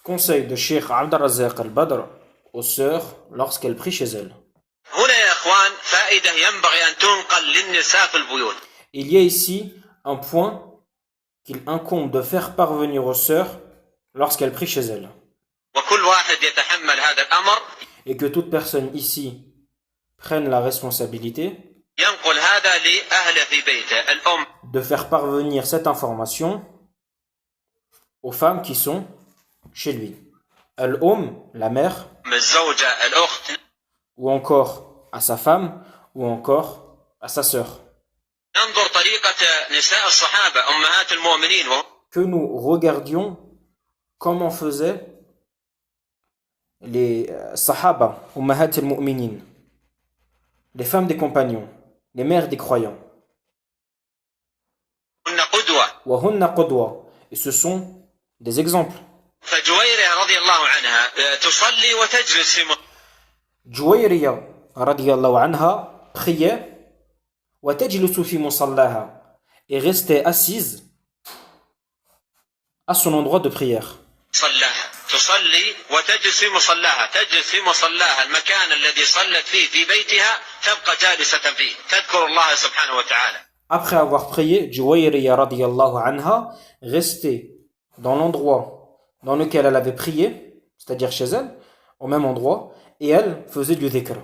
Conseil de Cheikh Abdelrazak al-Badr aux sœurs lorsqu'elles prient chez elles. Il y a ici un point qu'il incombe de faire parvenir aux sœurs lorsqu'elles prient chez elles. Et que toute personne ici prenne la responsabilité de faire parvenir cette information aux femmes qui sont chez lui. La mère, ou encore à sa femme, ou encore à sa sœur. Que nous regardions comment faisaient les Sahaba, Ummahat al-Mu'minin, les femmes des compagnons, les mères des croyants. Wahunna qudwa. Et ce sont des exemples. Juwayriya radiyallahu anha priait وتجلس في مصلاها et restait assise à son endroit de prière. تصلي وتجلس في مصلاها تجلس في مصلاها المكان الذي صلت فيه في بيتها تبقى جالسة فيه تذكر الله سبحانه وتعالى. Après avoir prié, Juwayriya radiyallahu anha restait dans l'endroit dans lequel elle avait prié, c'est-à-dire chez elle, au même endroit, et elle faisait du dhikr.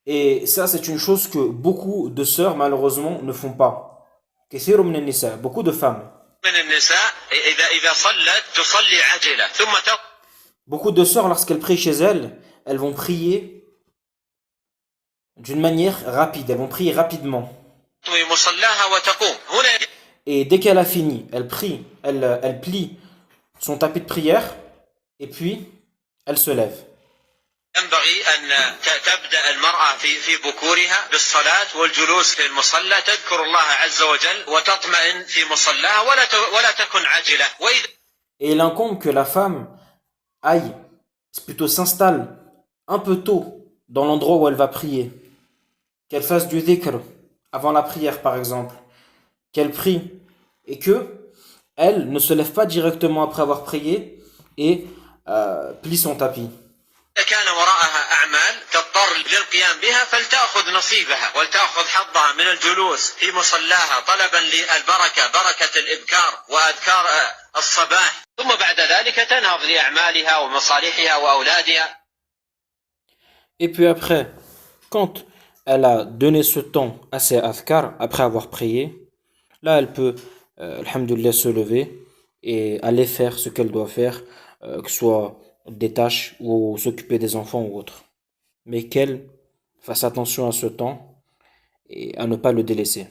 Et ça, c'est une chose que beaucoup de sœurs, malheureusement, ne font pas. Beaucoup de femmes. Beaucoup de sœurs, lorsqu'elles prient chez elles, elles vont prier d'une manière rapide, elles vont prier rapidement. Et dès qu'elle a fini, elle prie, elle plie son tapis de prière, et puis elle se lève. ينبغي أن تبدأ المرأة في بكورها بالصلاة والجلوس في المصلى تذكر الله عز وجل وتطمئن في مصلاها ولا تكن عاجلة. Et il incombe que la femme aille, plutôt s'installe un peu tôt dans l'endroit où elle va prier, qu'elle fasse du dhikr avant la prière par exemple, qu'elle prie et que elle ne se lève pas directement après avoir prié et plie son tapis. كان وراءها أعمال تضطر للقيام بها فلتأخذ نصيبها ولتأخذ حظها من الجلوس في مصلاها طلبا للبركة بركة الإبكار وأذكار الصباح ثم بعد ذلك تنهض لأعمالها ومصالحها وأولادها. Et puis après, quand elle a donné ce temps à ses adhkar, après avoir prié, là elle peut, alhamdoulilah, se lever et aller faire ce qu'elle doit faire, que ce soit des tâches ou s'occuper des enfants ou autre. Mais qu'elle fasse attention à ce temps et à ne pas le délaisser.